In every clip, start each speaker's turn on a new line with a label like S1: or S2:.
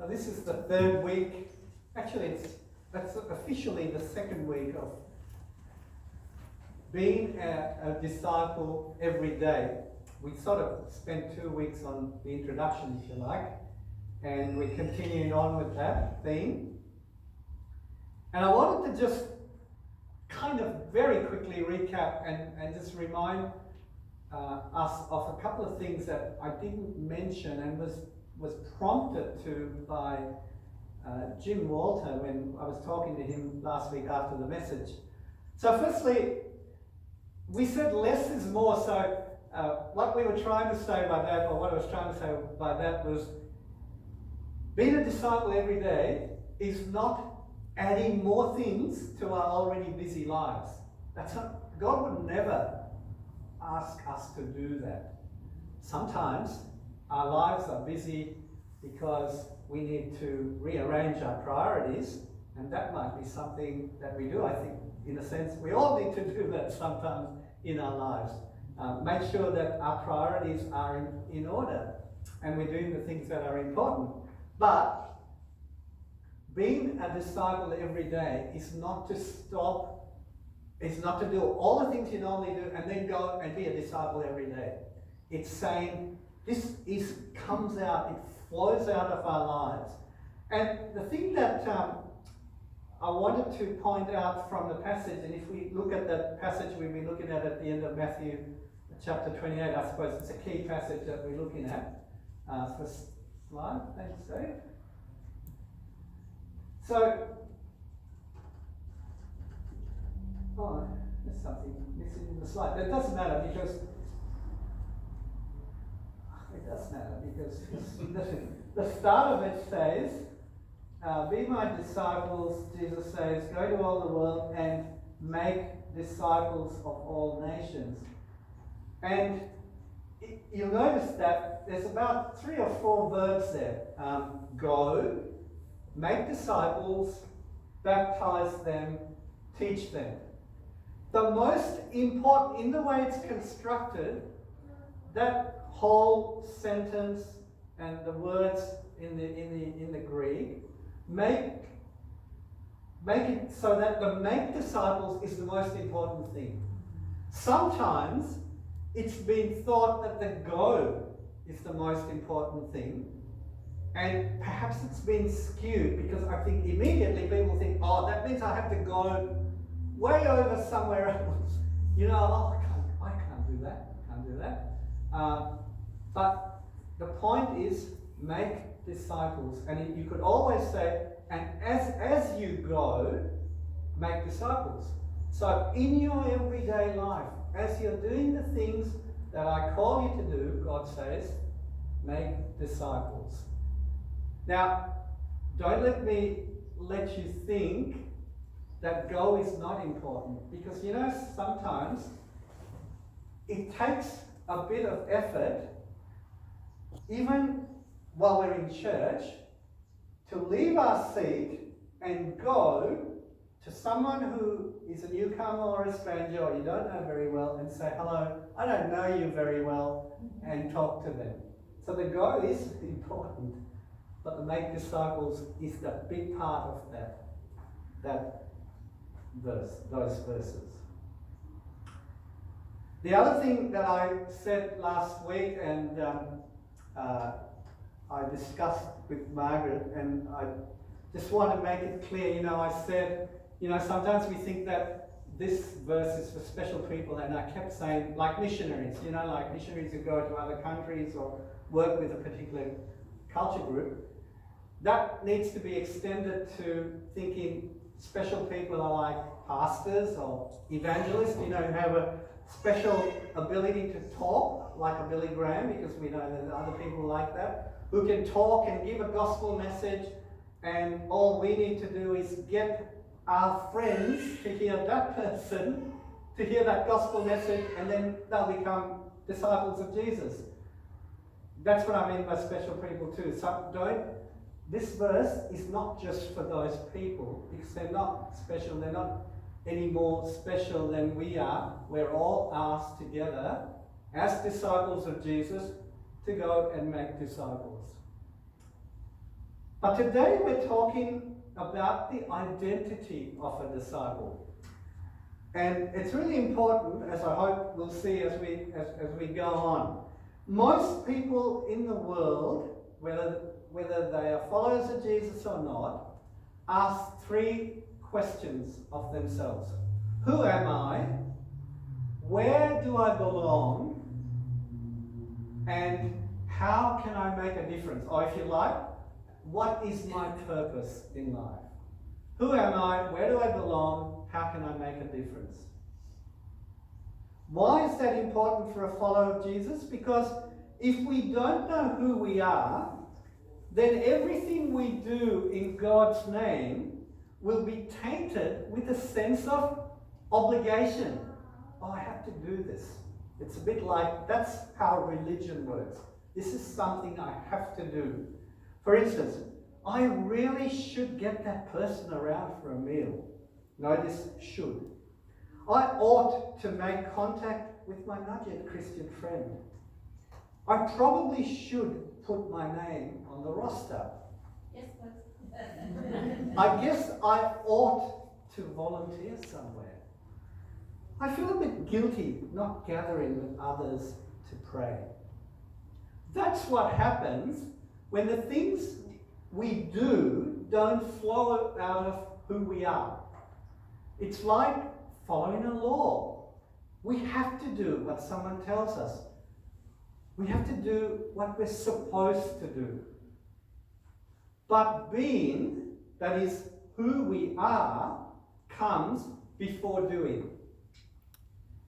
S1: This is the third week. Actually, that's officially the second week of being a disciple every day. We sort of spent 2 weeks on the introduction, if you like, and we're continuing on with that theme. And I wanted to just kind of very quickly recap and just remind us of a couple of things that I didn't mention and was prompted to by Jim Walter when I was talking to him last week after the message. So firstly, we said less is more. So what we were trying to say by that, or what I was trying to say by that, was being a disciple every day is not adding more things to our already busy lives. That's not, God would never ask us to do that. Sometimes our lives are busy because we need to rearrange our priorities, and that might be something that we do. I think, in a sense, we all need to do that sometimes in our lives. Make sure that our priorities are in order and we're doing the things that are important. But being a disciple every day is not to stop, it's not to do all the things you normally do and then go and be a disciple every day. It's saying this comes out, it flows out of our lives. And the thing that I wanted to point out from the passage, and if we look at that passage we've been looking at the end of Matthew chapter 28, I suppose it's a key passage that we're looking at. First slide, thanks Dave. So, there's something missing in the slide. That doesn't matter because the start of it says, be my disciples, Jesus says, go to all the world and make disciples of all nations. And you'll notice that there's about 3 or 4 verbs there. Go, make disciples, baptize them, teach them. The most important, in the way it's constructed, that whole sentence and the words in the Greek make it so that the make disciples is the most important thing. Sometimes it's been thought that the go is the most important thing, and perhaps it's been skewed because I think immediately people think, oh, that means I have to go way over somewhere else. You know, oh, I can't do that. But the point is, make disciples. And you could always say, and as you go, make disciples. So in your everyday life, as you're doing the things that I call you to do, God says, make disciples. Now, don't let me let you think that go is not important, because you know, sometimes it takes a bit of effort, even while we're in church, to leave our seat and go to someone who is a newcomer or a stranger or you don't know very well and say, hello, I don't know you very well, and talk to them. So the go is important, but the make disciples is the big part of that verse, those verses. The other thing that I said last week, and I discussed with Margaret, and I just want to make it clear, you know, I said, you know, sometimes we think that this verse is for special people, and I kept saying, like missionaries, you know, like missionaries who go to other countries or work with a particular culture group. That needs to be extended to thinking special people are like pastors or evangelists, you know, who have a special ability to talk, like a Billy Graham, because we know there's other people like that, who can talk and give a gospel message, and all we need to do is get our friends to hear that person, to hear that gospel message, and then they'll become disciples of Jesus. That's what I mean by special people too. So this verse is not just for those people, because they're not special, they're not any more special than we are. We're all asked together as disciples of Jesus to go and make disciples. But today we're talking about the identity of a disciple. And it's really important, as I hope we'll see as we go on. Most people in the world, whether they are followers of Jesus or not, ask three questions of themselves. Who am I? Where do I belong? And how can I make a difference? Or if you like, what is my purpose in life? Who am I? Where do I belong? How can I make a difference? Why is that important for a follower of Jesus? Because if we don't know who we are, then everything we do in God's name will be tainted with a sense of obligation. Oh, I have to do this. It's a bit like, that's how religion works. This is something I have to do. For instance, I really should get that person around for a meal. Notice should. I ought to make contact with my not yet Christian friend. I probably should put my name on the roster.
S2: Yes, but
S1: I guess I ought to volunteer somewhere. I feel a bit guilty not gathering with others to pray. That's what happens when the things we do don't flow out of who we are. It's like following a law. We have to do what someone tells us. We have to do what we're supposed to do. But being, that is who we are, comes before doing.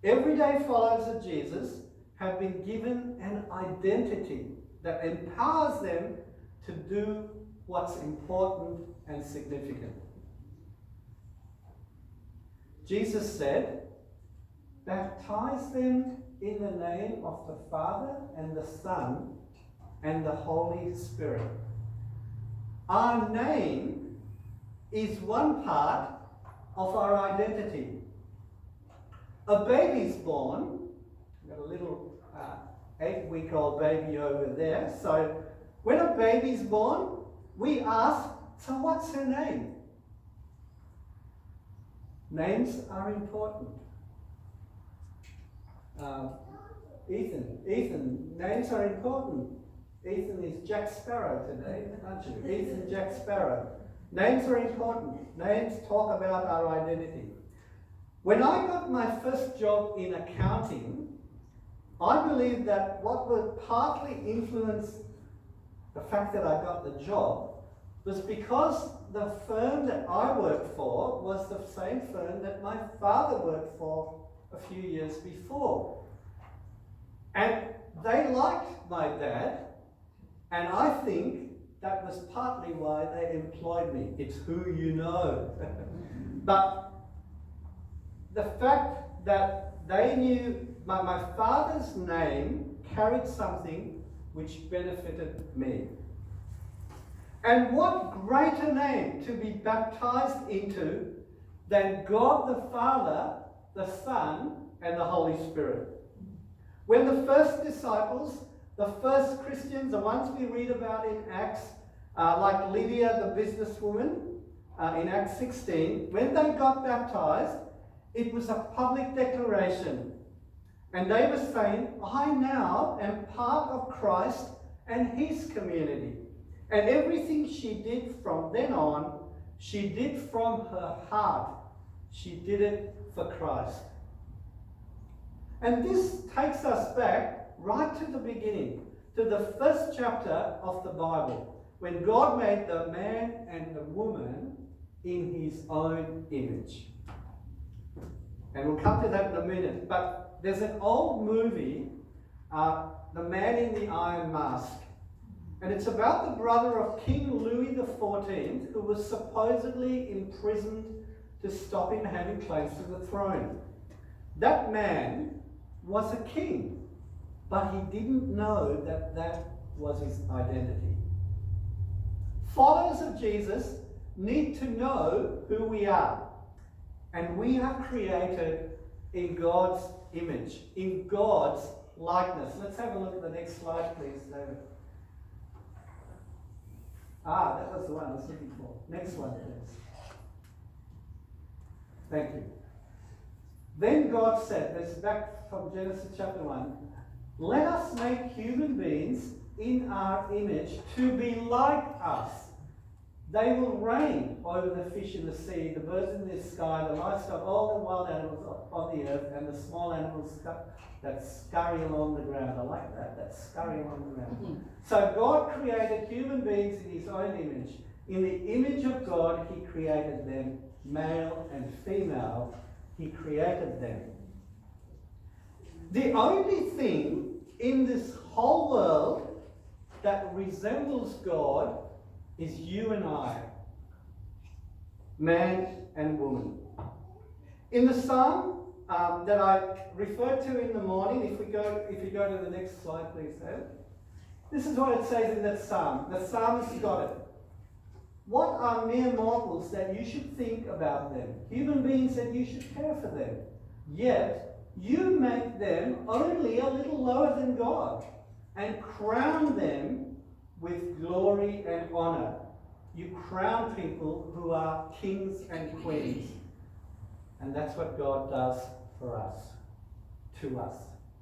S1: Everyday followers of Jesus have been given an identity that empowers them to do what's important and significant. Jesus said, baptize them in the name of the Father and the Son and the Holy Spirit. Our name is one part of our identity. A baby's born. We've got a little 8-week-old baby over there. So when a baby's born, we ask, so what's her name? Names are important. Ethan, names are important. Ethan is Jack Sparrow today, aren't you? Ethan Jack Sparrow. Names are important. Names talk about our identity. When I got my first job in accounting, I believe that what would partly influence the fact that I got the job was because the firm that I worked for was the same firm that my father worked for a few years before. And they liked my dad, and I think that was partly why they employed me. It's who you know. But the fact that they knew my father's name carried something which benefited me. And what greater name to be baptized into than God the Father, the Son, and the Holy Spirit. When the first disciples, the first Christians, the ones we read about in Acts, like Lydia the businesswoman in Acts 16, when they got baptized, it was a public declaration. And they were saying, I now am part of Christ and his community. And everything she did from then on, she did from her heart. She did it for Christ. And this takes us back right to the beginning, to the first chapter of the Bible, when God made the man and the woman in his own image. And we'll come to that in a minute. But there's an old movie, The Man in the Iron Mask. And it's about the brother of King Louis XIV, who was supposedly imprisoned to stop him having claims to the throne. That man was a king, but he didn't know that that was his identity. Followers of Jesus need to know who we are. And we are created in God's image, in God's likeness. Let's have a look at the next slide, please, David. That was the one I was looking for. Next one, please. Thank you. Then God said, this is back from Genesis chapter 1, let us make human beings in our image to be like us. They will reign over the fish in the sea, the birds in the sky, the livestock, all the wild animals on the earth, and the small animals that scurry along the ground. I like that scurry along the ground. Mm-hmm. So God created human beings in his own image. In the image of God, he created them, male and female, he created them. The only thing in this whole world that resembles God is you and I, man and woman. In the psalm that I referred to in the morning, if you go to the next slide, please, Ed. This is what it says in that psalm. The psalmist got it. What are mere mortals that you should think about them? Human beings that you should care for them. Yet you make them only a little lower than God and crown them with glory and honor. You crown people who are kings and queens. And that's what God does for us, to us.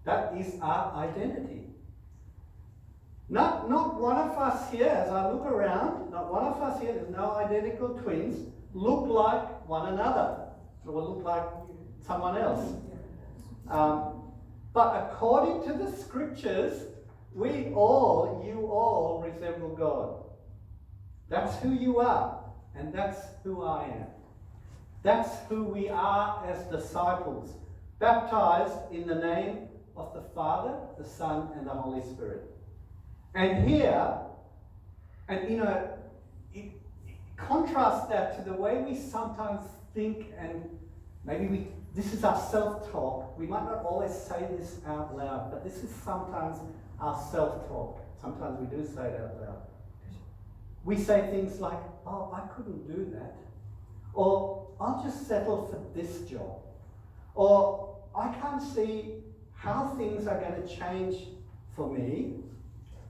S1: That is our identity. Not one of us here, as I look around, not one of us here, there's no identical twins, look like one another, or look like someone else. But according to the scriptures, you all resemble God. That's who you are, and that's who I am. That's who we are as disciples, baptized in the name of the Father, the Son, and the Holy Spirit. And here, contrast that to the way we sometimes think, and maybe this is our self-talk. We might not always say this out loud, but this is sometimes our self-talk. Sometimes we do say it out loud. We say things like, oh, I couldn't do that. Or, I'll just settle for this job. Or, I can't see how things are going to change for me.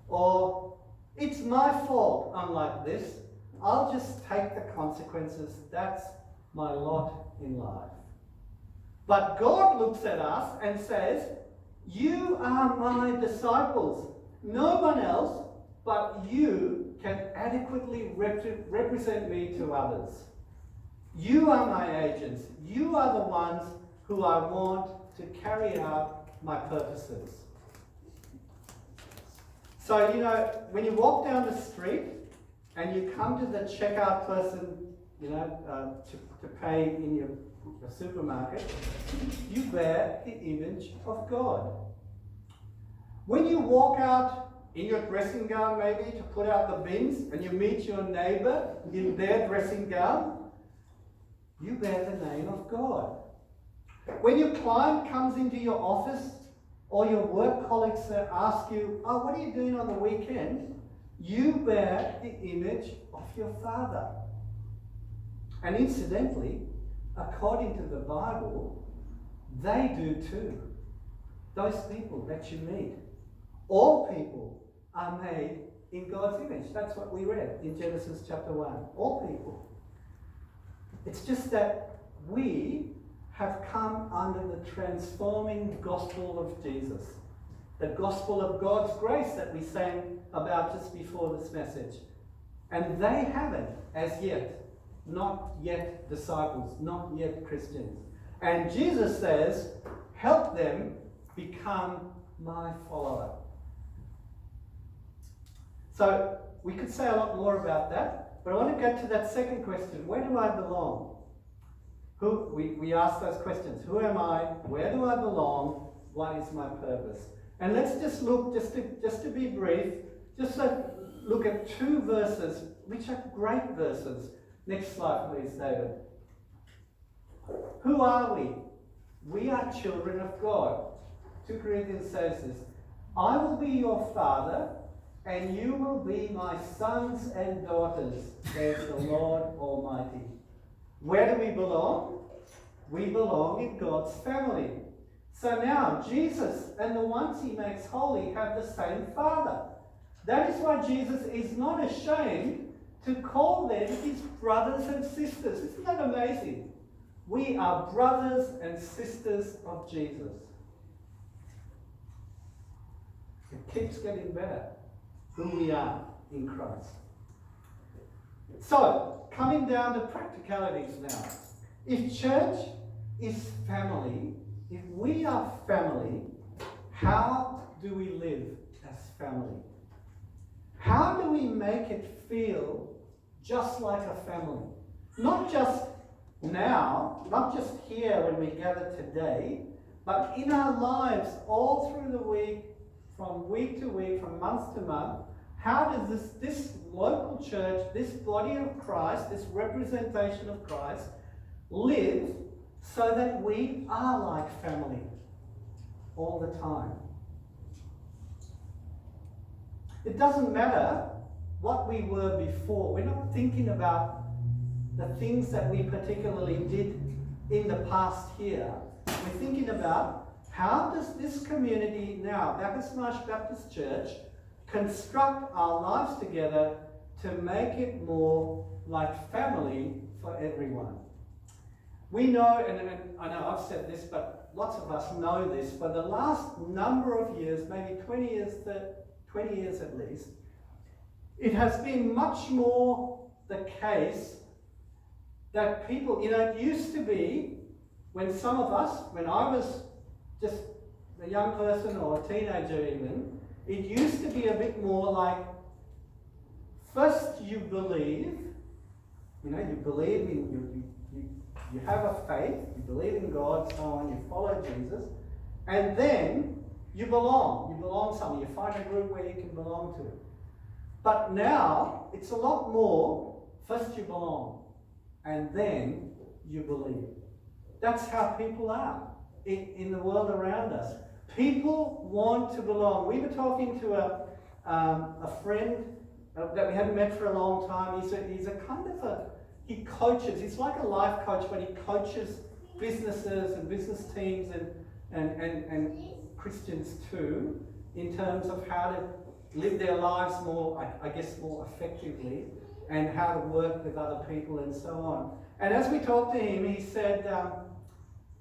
S1: Or, it's my fault I'm like this. I'll just take the consequences. That's my lot in life. But God looks at us and says, you are my disciples. No one else but you can adequately represent me to others. You are my agents. You are the ones who I want to carry out my purposes. So, when you walk down the street and you come to the checkout person, to pay in your supermarket, you bear the image of God. When you walk out in your dressing gown, maybe, to put out the bins, and you meet your neighbour in their dressing gown, you bear the name of God. When your client comes into your office, or your work colleagues ask you, oh, what are you doing on the weekend? You bear the image of your Father. And incidentally, according to the Bible, they do too. Those people that you meet. All people are made in God's image. That's what we read in Genesis chapter 1. All people. It's just that we have come under the transforming gospel of Jesus. The gospel of God's grace that we sang about just before this message. And they haven't as yet. Not yet disciples, not yet Christians. And Jesus says, help them become my follower. So we could say a lot more about that, but I want to get to that second question. Where do I belong? We ask those questions. Who am I? Where do I belong? What is my purpose? And let's just look, just to be brief, look at two verses, which are great verses. Next slide, please, David. Who are we? We are children of God. 2 Corinthians says this. I will be your father, and you will be my sons and daughters, says the Lord Almighty. Where do we belong? We belong in God's family. So now, Jesus and the ones he makes holy have the same Father. That is why Jesus is not ashamed to call them his brothers and sisters. Isn't that amazing? We are brothers and sisters of Jesus. It keeps getting better, who we are in Christ. So, coming down to practicalities now. If church is family, if we are family, how do we live as family? How do we make it feel just like a family? Not just now, not just here when we gather today, but in our lives all through the week, from week to week, from month to month. How does this local church, this body of Christ, this representation of Christ, live so that we are like family all the time? It doesn't matter what we were before. We're not thinking about the things that we particularly did in the past here. We're thinking about how does this community now, Baptist Marsh Baptist Church, construct our lives together to make it more like family for everyone. We know, and I know I've said this, but lots of us know this, for the last number of years, maybe 20 years at least, it has been much more the case that people, it used to be when some of us, when I was just a young person or a teenager even, it used to be a bit more like, first you believe, you believe in, you have a faith, you believe in God, so on, you follow Jesus, and then you belong. You belong somewhere. You find a group where you can belong to. But now, it's a lot more, first you belong, and then you believe. That's how people are in the world around us. People want to belong. We were talking to a friend that we hadn't met for a long time. He's a kind of he coaches. He's like a life coach, but he coaches businesses and business teams and Christians too, in terms of how to live their lives more, I guess, more effectively, and how to work with other people and so on. And as we talked to him, he said,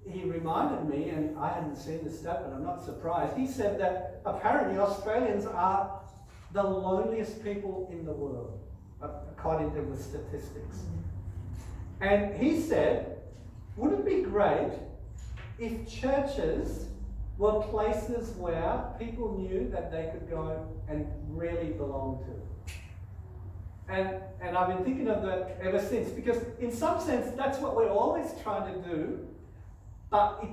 S1: he reminded me, and I hadn't seen the stat, but I'm not surprised. He said that apparently Australians are the loneliest people in the world, according to the statistics. And he said, would it be great if churches were places where people knew that they could go and really belong to? And I've been thinking of that ever since, because in some sense that's what we're always trying to do, but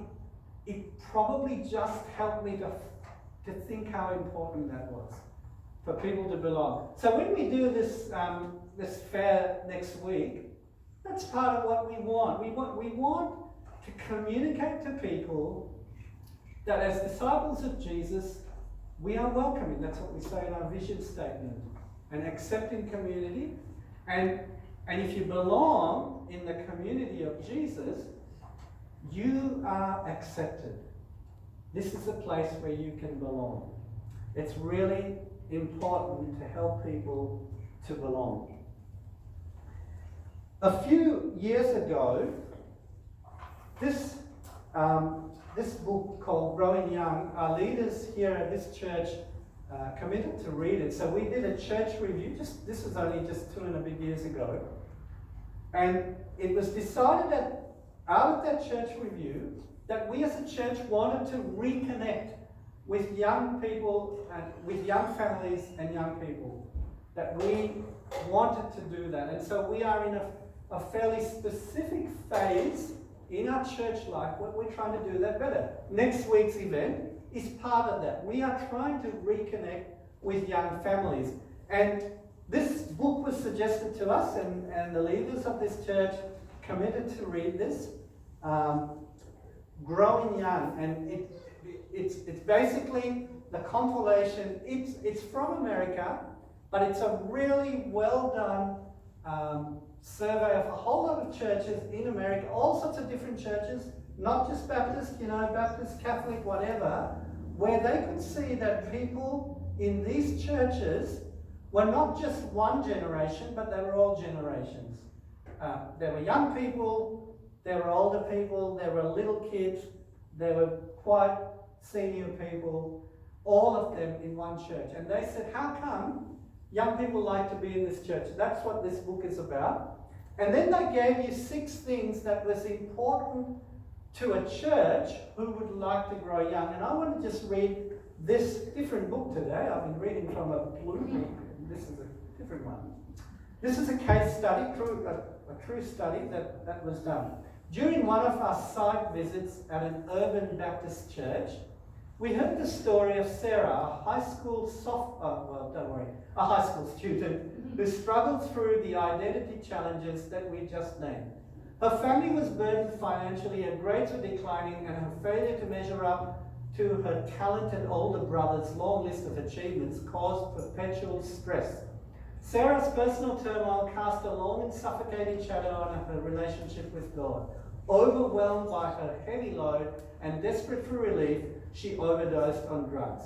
S1: it probably just helped me to think how important that was for people to belong. So when we do this fair next week, that's part of what we want. We want to communicate to people that as disciples of Jesus, we are welcoming. That's what we say in our vision statement. An accepting community. And if you belong in the community of Jesus, you are accepted. This is a place where you can belong. It's really important to help people to belong. A few years ago, this book called Growing Young, our leaders here at this church committed to read it. So we did a church review. This was only just 2.5 years ago. And it was decided that out of that church review that we as a church wanted to reconnect with young people and with young families and young people. That we wanted to do that. And so we are in a fairly specific phase in our church life where we're trying to do that better. Next week's event is part of that. We are trying to reconnect with young families. And this book was suggested to us, and the leaders of this church committed to read this, Growing Young. And it's basically the compilation. It's from America, but it's a really well done survey of a whole lot of churches in America, all sorts of different churches, not just Baptist, Baptist, Catholic, whatever, where they could see that people in these churches were not just one generation, but they were all generations. There were young people, there were older people, there were little kids, there were quite senior people, all of them in one church. And they said, how come young people like to be in this church? That's what this book is about. And then they gave you 6 things that was important to a church who would like to grow young. And I want to just read this different book today. I've been reading from a blue book. This is a different one. This is a case study, a true study that was done. During one of our site visits at an urban Baptist church, we heard the story of Sarah, a high school student who struggled through the identity challenges that we just named. Her family was burdened financially, her grades were declining, and her failure to measure up to her talented older brother's long list of achievements caused perpetual stress. Sarah's personal turmoil cast a long and suffocating shadow on her relationship with God. Overwhelmed by her heavy load and desperate for relief, she overdosed on drugs.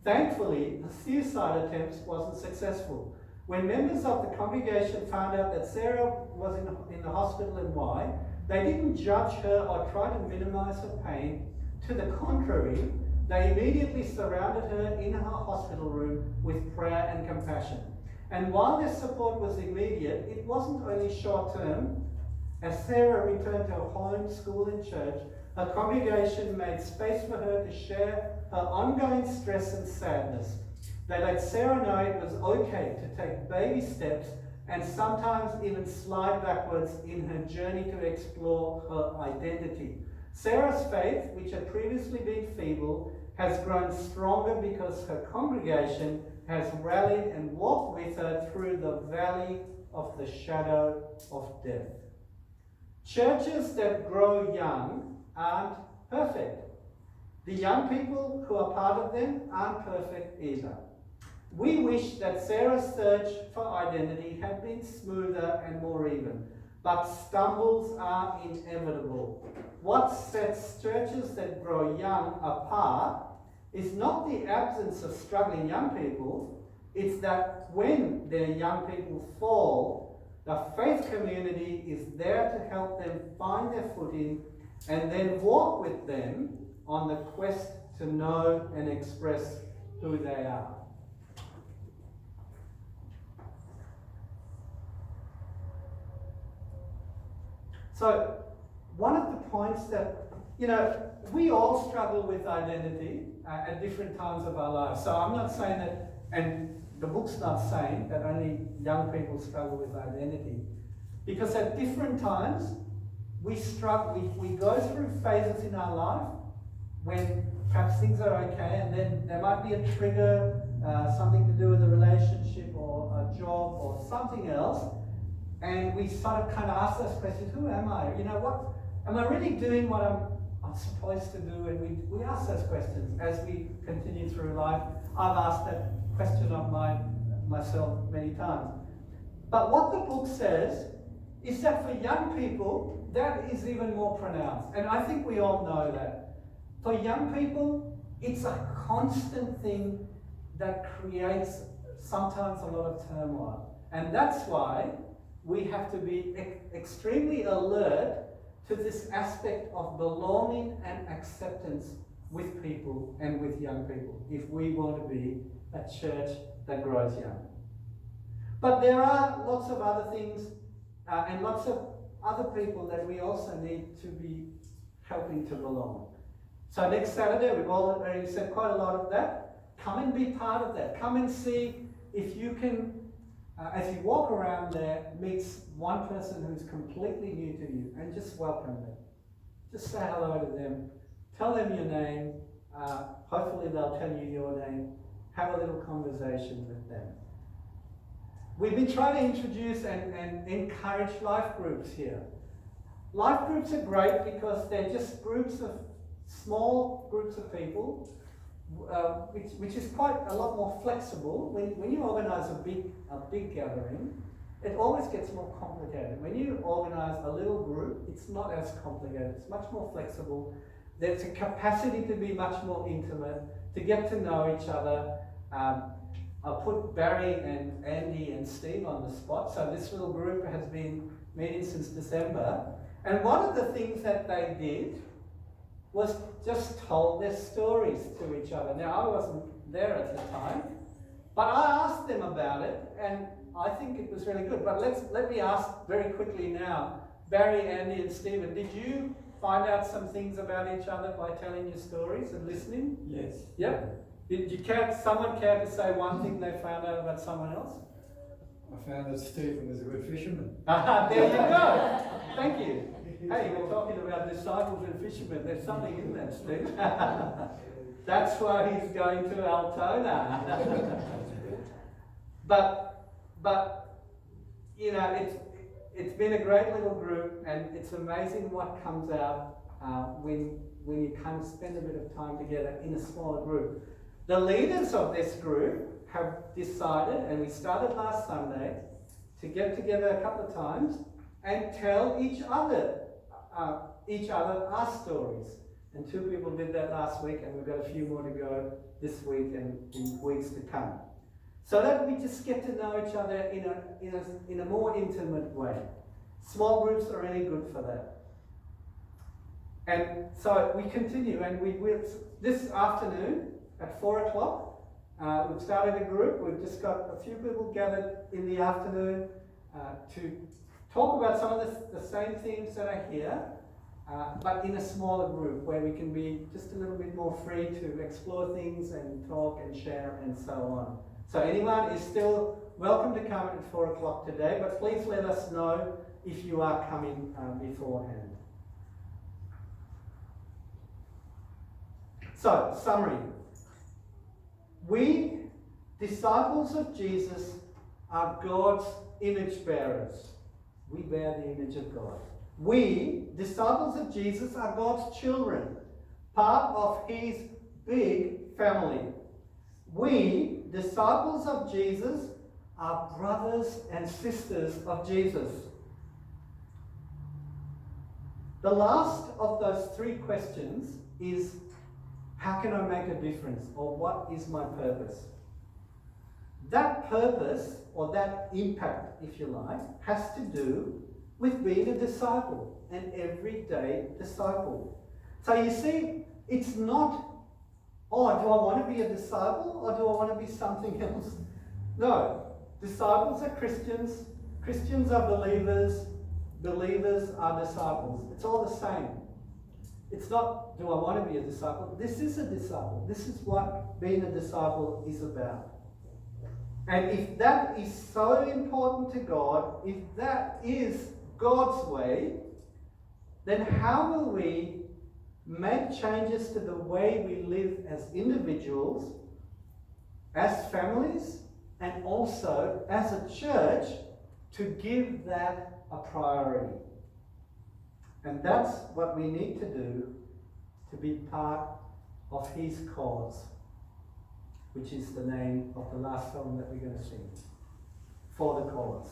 S1: Thankfully, the suicide attempt wasn't successful. When members of the congregation found out that Sarah was in the hospital and why, they didn't judge her or try to minimize her pain. To the contrary, they immediately surrounded her in her hospital room with prayer and compassion. And while their support was immediate, it wasn't only short-term. As Sarah returned to her home, school and church, her congregation made space for her to share her ongoing stress and sadness. They let Sarah know it was okay to take baby steps and sometimes even slide backwards in her journey to explore her identity. Sarah's faith, which had previously been feeble, has grown stronger because her congregation has rallied and walked with her through the valley of the shadow of death. Churches that grow young aren't perfect. The young people who are part of them aren't perfect either. We wish that Sarah's search for identity had been smoother and more even, but stumbles are inevitable. What sets churches that grow young apart is not the absence of struggling young people, it's that when their young people fall, the faith community is there to help them find their footing and then walk with them on the quest to know and express who they are. So, one of the points that, we all struggle with identity at different times of our lives. So I'm not saying that, and the book's not saying that only young people struggle with identity. Because at different times, we go through phases in our life when perhaps things are okay, and then there might be a trigger, something to do with a relationship or a job or something else, and we sort of kind of ask those questions, who am I? What am I really doing what I'm supposed to do? And we ask those questions as we continue through life. I've asked that question of myself many times. But what the book says is that for young people, that is even more pronounced. And I think we all know that. For young people, it's a constant thing that creates sometimes a lot of turmoil. And that's why we have to be extremely alert to this aspect of belonging and acceptance with people and with young people if we want to be a church that grows young. But there are lots of other things and lots of other people that we also need to be helping to belong. So next Saturday, we've already said quite a lot of that. Come and be part of that. Come and see if you can, as you walk around there, meet one person who's completely new to you and just welcome them. Just say hello to them. Tell them your name. Hopefully they'll tell you your name. Have a little conversation with them. We've been trying to introduce and encourage life groups here. Life groups are great because they're just small groups of people, which is quite a lot more flexible. When you organise a big gathering, it always gets more complicated. When you organise a little group, it's not as complicated. It's much more flexible. There's a capacity to be much more intimate, to get to know each other. I put Barry and Andy and Steve on the spot. So this little group has been meeting since December. And one of the things that they did was just told their stories to each other. Now, I wasn't there at the time, but I asked them about it, and I think it was really good. But let me ask very quickly now, Barry, Andy, and Stephen, did you find out some things about each other by telling your stories and listening?
S3: Yes.
S1: Yep. Did someone care to say one thing they found out about someone else?
S3: I found that Stephen was a good fisherman.
S1: There you go. Thank you. Hey, we're talking about disciples and fishermen. There's something in that, Steve. That's why he's going to Altona. but you know, it's been a great little group, and it's amazing what comes out when you kind of spend a bit of time together in a smaller group. The leaders of this group have decided, and we started last Sunday, to get together a couple of times and tell each other our stories. And 2 people did that last week, and we've got a few more to go this week and in weeks to come. So that we just get to know each other in a more intimate way. Small groups are really good for that. And so we continue, and we will this afternoon at 4 o'clock. We've started a group. We've just got a few people gathered in the afternoon to talk about some of the same themes that are here, but in a smaller group where we can be just a little bit more free to explore things and talk and share and so on. So anyone is still welcome to come at 4 o'clock today, but please let us know if you are coming beforehand. So, summary. We, disciples of Jesus, are God's image bearers. We bear the image of God. We, disciples of Jesus, are God's children, part of his big family. We, disciples of Jesus, are brothers and sisters of Jesus. The last of those 3 questions is, how can I make a difference? Or what is my purpose? That purpose, or that impact, if you like, has to do with being a disciple, an everyday disciple. So you see, it's not, oh, do I want to be a disciple or do I want to be something else? No. Disciples are Christians, Christians are believers, believers are disciples. It's all the same. It's not, do I want to be a disciple? This is a disciple. This is what being a disciple is about. And if that is so important to God, if that is God's way, then how will we make changes to the way we live as individuals, as families, and also as a church to give that a priority? And that's what we need to do to be part of his cause, which is the name of the last song that we're going to sing, For the Cause.